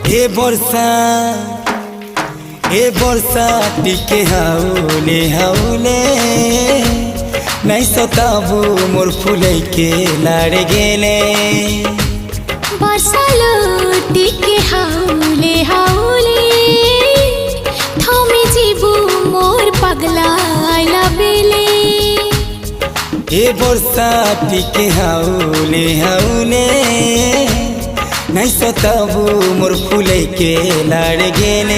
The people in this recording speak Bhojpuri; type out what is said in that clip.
हे बरसा टिके हाउले हाउले नहीं सताबू मोर फुले के लाड़ गेले बरसालो टिके हाउले हाउले थमे जीबू मोर पगला आइला बेले हे बरसा टिके हाउले हाउले नहीं सताबू मोर फुले के लाड़ गेले।